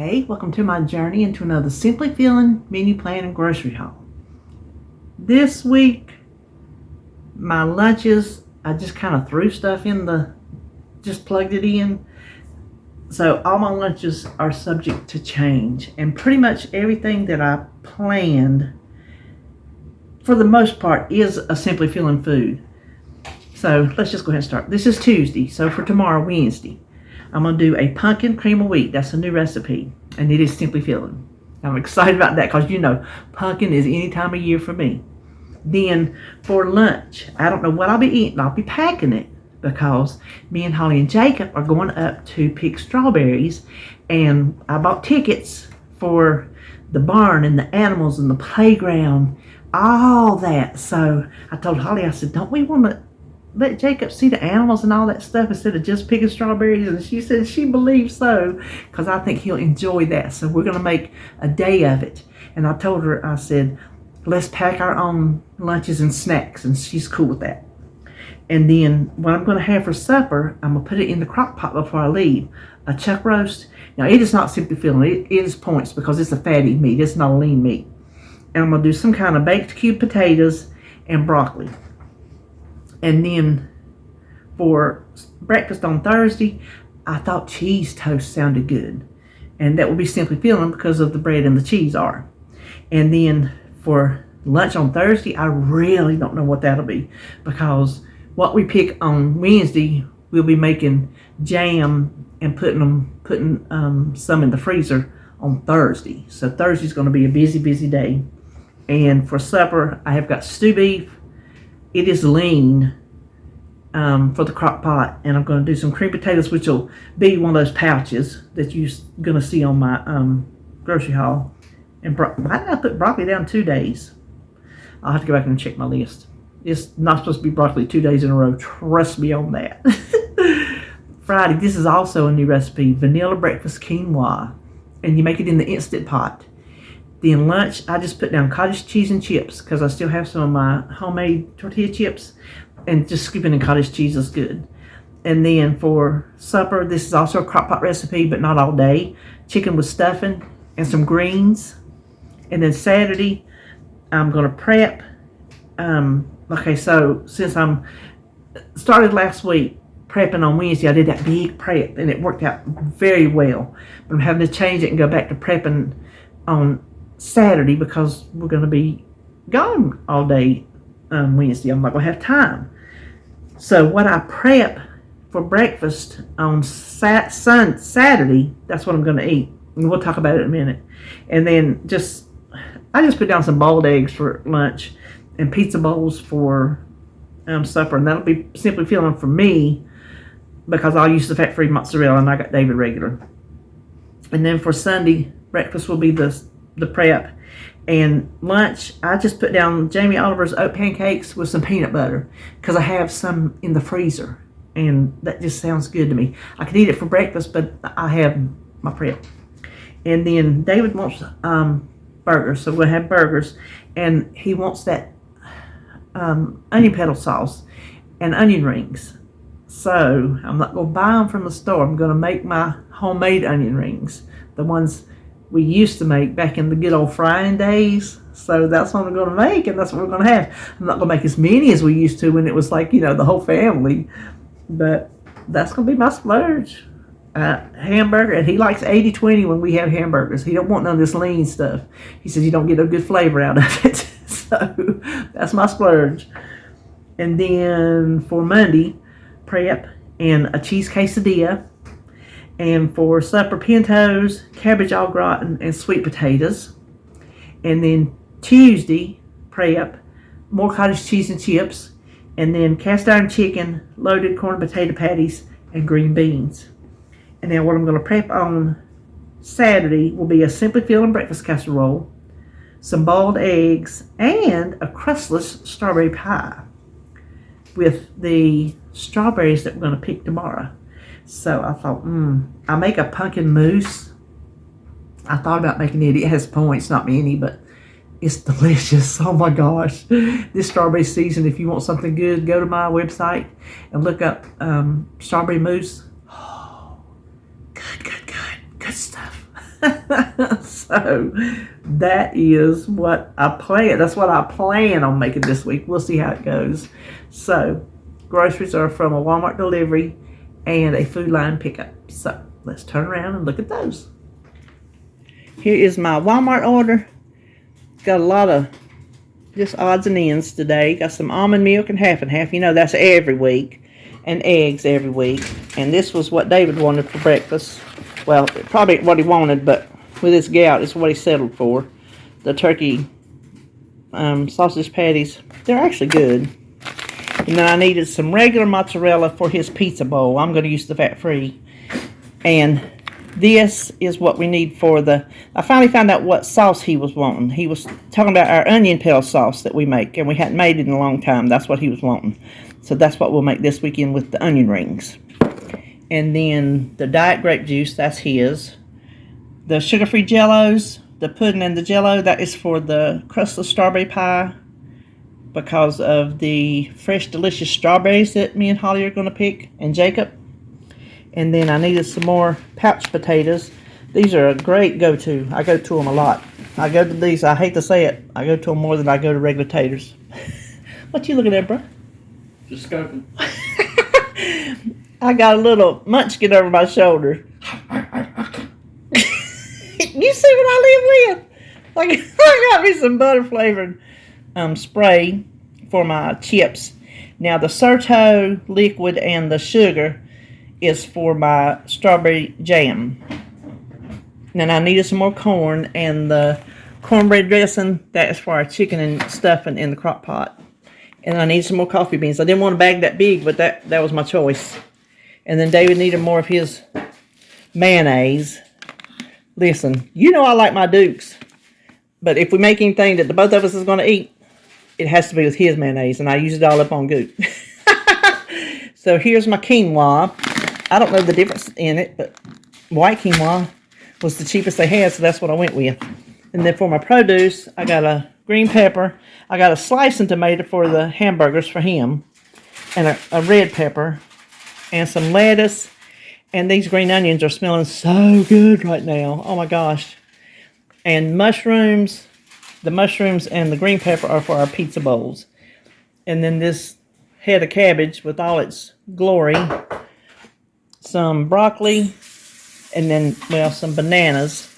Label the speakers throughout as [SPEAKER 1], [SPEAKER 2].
[SPEAKER 1] Hey, welcome to my journey into another Simply Feeling menu plan and grocery haul. This week, my lunches, I just kind of threw stuff just plugged it in. So all my lunches are subject to change, and pretty much everything that I planned, for the most part, is a Simply Feeling food. So let's just go ahead and start. This is Tuesday, so for tomorrow, Wednesday, I'm going to do a pumpkin cream of wheat. That's a new recipe, and it is Simply Feeling. I'm excited about that because, pumpkin is any time of year for me. Then for lunch, I don't know what I'll be eating. I'll be packing it because me and Holly and Jacob are going up to pick strawberries, and I bought tickets for the barn and the animals and the playground, all that. So I told Holly, I said, don't we want to let Jacob see the animals and all that stuff instead of just picking strawberries? And she said she believes so, because I think he'll enjoy that. So we're going to make a day of it. And I told her, I said, let's pack our own lunches and snacks, and she's cool with that. And then what I'm going to have for supper, I'm going to put it in the crock pot before I leave. A chuck roast. Now, it is not Simply Feeling. It is points because it's a fatty meat. It's not a lean meat. And I'm going to do some kind of baked cube potatoes and broccoli. And then for breakfast on Thursday, I thought cheese toast sounded good. And that will be Simply Feeling because of the bread and the cheese are. And then for lunch on Thursday, I really don't know what that'll be, because what we pick on Wednesday, we'll be making jam and putting some in the freezer on Thursday. So Thursday's going to be a busy day. And for supper, I have got stew beef. It is lean for the crock pot, and I'm going to do some cream potatoes, which will be one of those pouches that you're going to see on my grocery haul. And why did I put broccoli down 2 days? I'll have to go back and check my list. It's not supposed to be broccoli 2 days in a row. Trust me on that. Friday, this is also a new recipe, vanilla breakfast quinoa, and you make it in the Instant Pot. Then lunch, I just put down cottage cheese and chips because I still have some of my homemade tortilla chips, and just scooping in cottage cheese is good. And then for supper, this is also a crock pot recipe, but not all day. Chicken with stuffing and some greens. And then Saturday, I'm going to prep. Okay, so since I'm started last week prepping on Wednesday, I did that big prep, and it worked out very well. But I'm having to change it and go back to prepping on Saturday because we're going to be gone all day Wednesday. I'm not going to have time. So what I prep for breakfast on Saturday, that's what I'm going to eat. And we'll talk about it in a minute. And then I just put down some boiled eggs for lunch and pizza bowls for supper. And that'll be Simply Feeling for me because I'll use the fat-free mozzarella, and I got David regular. And then for Sunday, breakfast will be the prep. And lunch, I just put down Jamie Oliver's oat pancakes with some peanut butter because I have some in the freezer, and that just sounds good to me. I could eat it for breakfast, but I have my prep. And then David wants burgers, so we'll have burgers, and he wants that onion petal sauce and onion rings. So I'm not going to buy them from the store. I'm going to make my homemade onion rings, the ones we used to make back in the good old frying days. So that's what I'm going to make, and that's what we're going to have. I'm not going to make as many as we used to when it was like, the whole family. But that's going to be my splurge. Hamburger, and he likes 80-20 when we have hamburgers. He don't want none of this lean stuff. He says you don't get a good flavor out of it. So that's my splurge. And then for Monday, prep and a cheese quesadilla. And for supper, pintos, cabbage au gratin, and sweet potatoes. And then Tuesday, prep, more cottage cheese and chips. And then cast iron chicken, loaded corn and potato patties, and green beans. And now what I'm going to prep on Saturday will be a Simply Feeling breakfast casserole, some boiled eggs, and a crustless strawberry pie with the strawberries that we're going to pick tomorrow. So I thought, I'll make a pumpkin mousse. I thought about making it. It has points, not many, but it's delicious. Oh my gosh. This strawberry season, if you want something good, go to my website and look up strawberry mousse. Oh, good stuff. So that is what I plan. That's what I plan on making this week. We'll see how it goes. So groceries are from a Walmart delivery and a Food Line pickup. So let's turn around and look at those. Here is my Walmart order. Got a lot of just odds and ends today. Got some almond milk and half. You know, that's every week. And eggs every week. And this was what David wanted for breakfast. Well, probably what he wanted, but with his gout, it's what he settled for. The turkey sausage patties, they're actually good. And then I needed some regular mozzarella for his pizza bowl. I'm going to use the fat-free. And this is what we need for the... I finally found out what sauce he was wanting. He was talking about our onion peel sauce that we make, and we hadn't made it in a long time. That's what he was wanting. So that's what we'll make this weekend with the onion rings. And then the diet grape juice, that's his. The sugar-free jellos, the pudding and the jello, that is for the crustless strawberry pie because of the fresh, delicious strawberries that me and Holly are going to pick, and Jacob. And then I needed some more pouch potatoes. These are a great go-to. I go to them a lot. I go to these, I hate to say it, I go to them more than I go to regular taters. What you looking at, bro?
[SPEAKER 2] Just scoping.
[SPEAKER 1] I got a little munchkin over my shoulder. You see what I live with? Like, I got me some butter flavored spray for my chips. Now the Serto liquid and the sugar is for my strawberry jam. Then I needed some more corn, and the cornbread dressing, that is for our chicken and stuffing in the crock pot. And I need some more coffee beans. I didn't want a bag that big, but that was my choice. And then David needed more of his mayonnaise. Listen, you know I like my Dukes. But if we make anything that the both of us is going to eat, it has to be with his mayonnaise. And I use it all up on Goop. So here's my quinoa. I don't know the difference in it, but white quinoa was the cheapest they had, so that's what I went with. And then for my produce, I got a green pepper. I got a slicing tomato for the hamburgers for him. And a red pepper. And some lettuce. And these green onions are smelling so good right now. Oh my gosh. And mushrooms. The mushrooms and the green pepper are for our pizza bowls. And then this head of cabbage with all its glory. Some broccoli. And then, well, some bananas.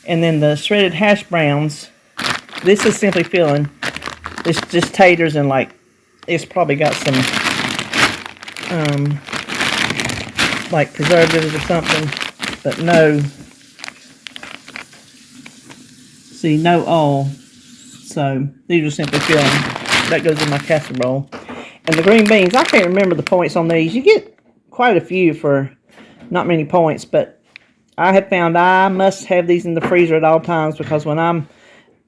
[SPEAKER 1] And then the shredded hash browns. This is simply filling. It's just taters and like, it's probably got some, like preservatives or something, but no, see, no oil. So these are simply filling. That goes in my casserole. And the green beans, I can't remember the points on these. You get quite a few for not many points, but I have found I must have these in the freezer at all times, because when I'm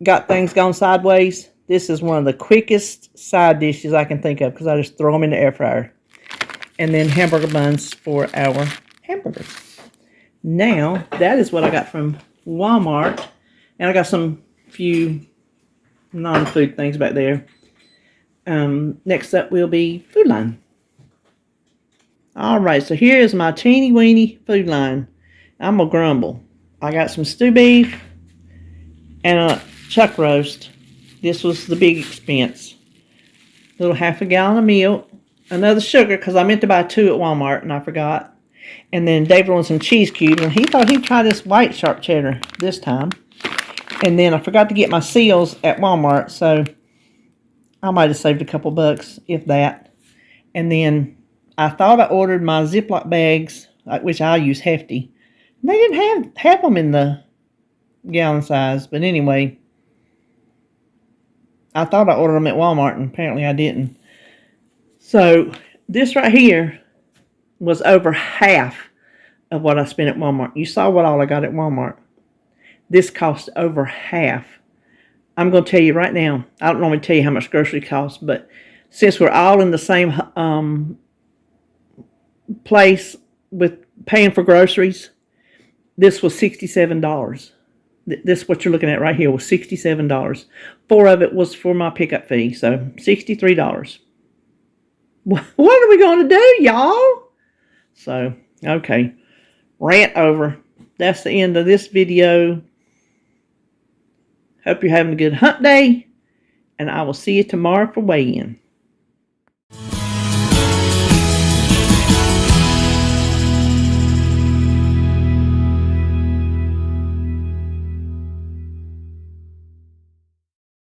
[SPEAKER 1] got things going sideways, this is one of the quickest side dishes I can think of, because I just throw them in the air fryer. And then hamburger buns for our hamburgers. Now, that is what I got from Walmart. And I got some few non-food things back there. Next up will be Food Line. Alright, so here is my teeny weeny Food Line. I'm going to grumble. I got some stew beef and a chuck roast. This was the big expense. Little half a gallon of milk. Another sugar, because I meant to buy 2 at Walmart and I forgot. And then David wanted some cheese cubes, and he thought he'd try this white sharp cheddar this time. And then I forgot to get my seals at Walmart, so I might have saved a couple bucks, if that. And then I thought I ordered my Ziploc bags, which I use Hefty. They didn't have them in the gallon size, but anyway, I thought I ordered them at Walmart, and apparently I didn't. So this right here was over half of what I spent at Walmart. You saw what all I got at Walmart. This cost over half. I'm going to tell you right now, I don't normally tell you how much grocery costs, but since we're all in the same place with paying for groceries, this was $67. This, what you're looking at right here, was $67. 4 of it was for my pickup fee, so $63. What are we going to do, y'all? So, okay. Rant over. that's the end of this video. Hope you're having a good hunt day, and I will see you tomorrow for weigh-in.